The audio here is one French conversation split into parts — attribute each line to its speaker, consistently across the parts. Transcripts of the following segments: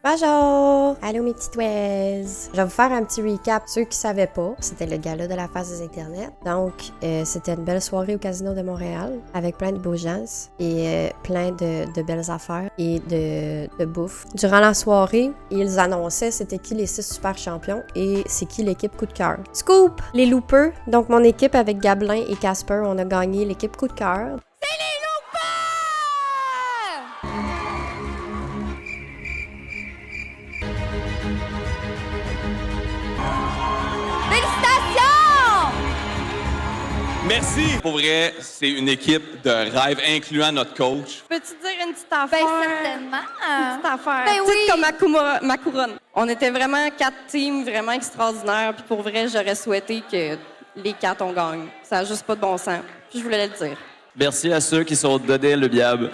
Speaker 1: Bonjour! Allô mes petites ouaises! Je vais vous faire un petit recap. Ceux qui savaient pas, c'était le gala de la face des internets. Donc, c'était une belle soirée au Casino de Montréal avec plein de beaux gens et plein de belles affaires et de bouffe. Durant la soirée, ils annonçaient c'était qui les 6 super champions et c'est qui l'équipe coup de cœur. Scoop! Les loopers. Donc, mon équipe avec Gablin et Casper, on a gagné l'équipe coup de cœur.
Speaker 2: C'est les loopers! Félicitations!
Speaker 3: Merci! Pour vrai, c'est une équipe de rêve, incluant notre coach.
Speaker 4: Peux-tu dire une petite affaire?
Speaker 2: Ben certainement.
Speaker 4: Une petite affaire.
Speaker 2: Ben oui.
Speaker 4: Petite comme ma couronne. On était vraiment 4 teams vraiment extraordinaires. Puis pour vrai, j'aurais souhaité que les 4 on gagne. Ça n'a juste pas de bon sens. Puis je voulais le dire.
Speaker 3: Merci à ceux qui sont donnés le diable.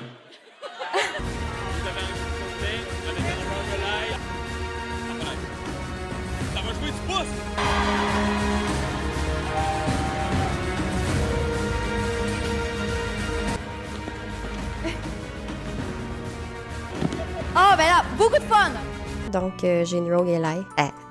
Speaker 2: Ah, ben là, beaucoup de fun!
Speaker 1: Donc, j'ai une Rogue Eli.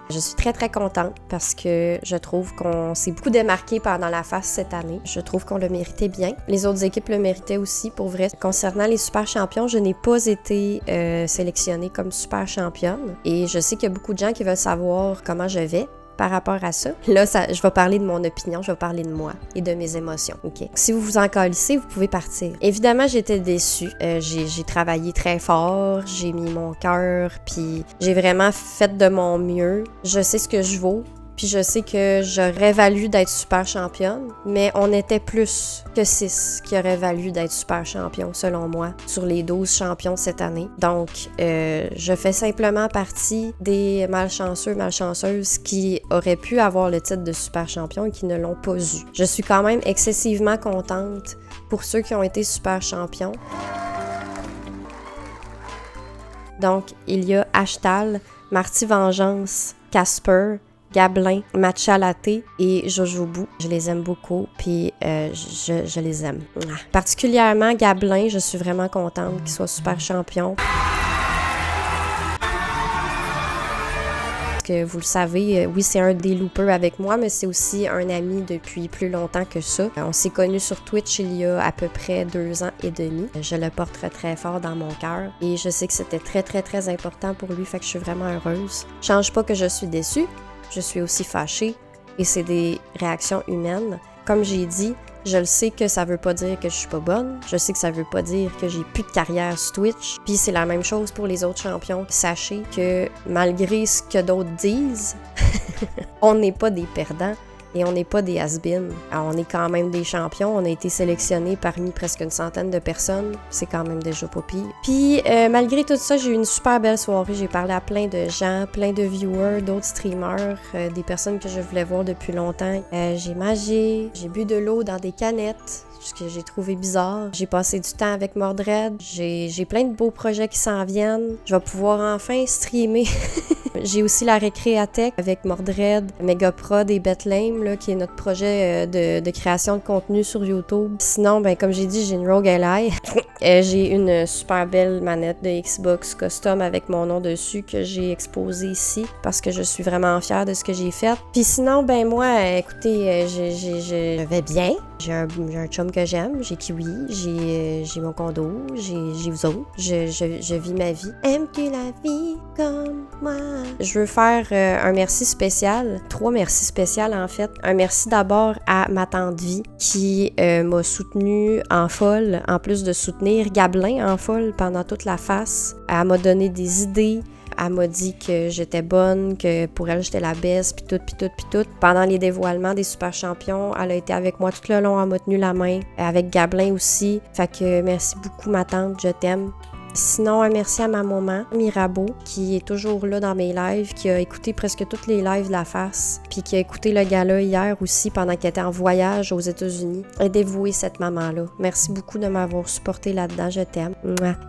Speaker 1: Je suis très très contente parce que je trouve qu'on s'est beaucoup démarqué pendant la face cette année. Je trouve qu'on le méritait bien. Les autres équipes le méritaient aussi, pour vrai. Concernant les super champions, je n'ai pas été sélectionnée comme super championne. Et je sais qu'il y a beaucoup de gens qui veulent savoir comment je vais par rapport à ça. Là, je vais parler de mon opinion, je vais parler de moi et de mes émotions. OK? Si vous vous en calissez, vous pouvez partir. Évidemment, j'étais déçue. J'ai travaillé très fort, j'ai mis mon cœur, puis j'ai vraiment fait de mon mieux. Je sais ce que je vaux. Puis je sais que j'aurais valu d'être super championne, mais on était plus que 6 qui auraient valu d'être super champion, selon moi, sur les 12 champions cette année. Donc, je fais simplement partie des malchanceuses qui auraient pu avoir le titre de super champion et qui ne l'ont pas eu. Je suis quand même excessivement contente pour ceux qui ont été super champions. Donc, il y a Ashtal, Marty Vengeance, Casper, Gablin, Matcha Latte et Jojobu. Je les aime beaucoup, puis je les aime. Particulièrement Gablin, je suis vraiment contente qu'il soit super champion. Que vous le savez, oui, c'est un des loopers avec moi, mais c'est aussi un ami depuis plus longtemps que ça. On s'est connus sur Twitch il y a à peu près 2 ans et demi. Je le porte très, très fort dans mon cœur et je sais que c'était très, très, très important pour lui, fait que je suis vraiment heureuse. Change pas que je suis déçue. Je suis aussi fâchée et c'est des réactions humaines. Comme j'ai dit, je le sais que ça veut pas dire que je suis pas bonne. Je sais que ça veut pas dire que j'ai plus de carrière sur Twitch. Puis c'est la même chose pour les autres champions. Sachez que malgré ce que d'autres disent, on n'est pas des perdants. Et on n'est pas des has-been. On est quand même des champions. On a été sélectionnés parmi presque une centaine de personnes. C'est quand même déjà pas pire. Puis, malgré tout ça, j'ai eu une super belle soirée. J'ai parlé à plein de gens, plein de viewers, d'autres streamers, des personnes que je voulais voir depuis longtemps. J'ai mangé, j'ai bu de l'eau dans des canettes, ce que j'ai trouvé bizarre. J'ai passé du temps avec Mordred. J'ai plein de beaux projets qui s'en viennent. Je vais pouvoir enfin streamer. J'ai aussi la Récréatech avec Mordred, Megaprod et Bethlehem, là, qui est notre projet de création de contenu sur YouTube. Sinon, ben comme j'ai dit, j'ai une Rogue Eli. J'ai une super belle manette de Xbox custom avec mon nom dessus que j'ai exposée ici parce que je suis vraiment fière de ce que j'ai fait. Puis sinon, ben moi, écoutez, je vais bien. J'ai un chum que j'aime, j'ai Kiwi, j'ai mon condo, j'ai vous autres. Je vis ma vie. Aimes-tu la vie comme moi? Je veux faire un merci spécial, 3 merci spéciales en fait. Un merci d'abord à ma tante Vie qui m'a soutenue en folle, en plus de soutenir Gablin en folle pendant toute la face. Elle m'a donné des idées. Elle m'a dit que j'étais bonne, que pour elle, j'étais la best, puis tout. Pendant les dévoilements des super champions, elle a été avec moi tout le long, elle m'a tenu la main. Avec Gablin aussi. Fait que merci beaucoup, ma tante, je t'aime. Sinon, un merci à ma maman, Mirabeau, qui est toujours là dans mes lives, qui a écouté presque toutes les lives de la face, puis qui a écouté le gala hier aussi pendant qu'elle était en voyage aux États-Unis. Elle est dévouée, cette maman-là. Merci beaucoup de m'avoir supporté là-dedans, je t'aime.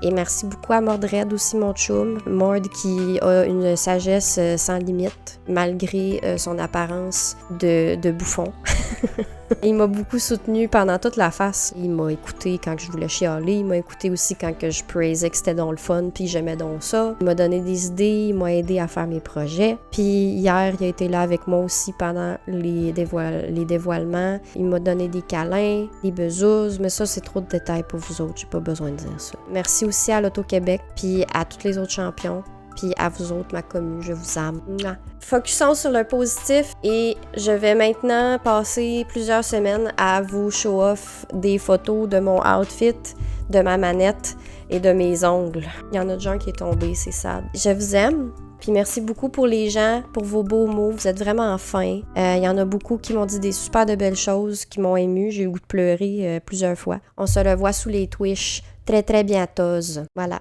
Speaker 1: Et merci beaucoup à Mordred aussi, mon chum. Mord qui a une sagesse sans limite, malgré son apparence de bouffon. Il m'a beaucoup soutenu pendant toute la face. Il m'a écouté quand je voulais chialer. Il m'a écouté aussi quand que je praisais que c'était donc le fun, puis j'aimais donc ça. Il m'a donné des idées, il m'a aidé à faire mes projets. Puis hier, il a été là avec moi aussi pendant les dévoilements. Il m'a donné des câlins, des bezouzes, mais ça, c'est trop de détails pour vous autres. J'ai pas besoin de dire ça. Merci aussi à l'Auto-Québec, puis à tous les autres champions. Puis à vous autres, ma commu, je vous aime. Focusons sur le positif et je vais maintenant passer plusieurs semaines à vous show off des photos de mon outfit, de ma manette et de mes ongles. Il y en a déjà un qui est tombé, c'est sad. Je vous aime. Puis merci beaucoup pour les gens, pour vos beaux mots. Vous êtes vraiment fins. Il y en a beaucoup qui m'ont dit des super de belles choses, qui m'ont émue. J'ai eu le goût de pleurer plusieurs fois. On se revoit sous les Twitch très très bientôt. Voilà.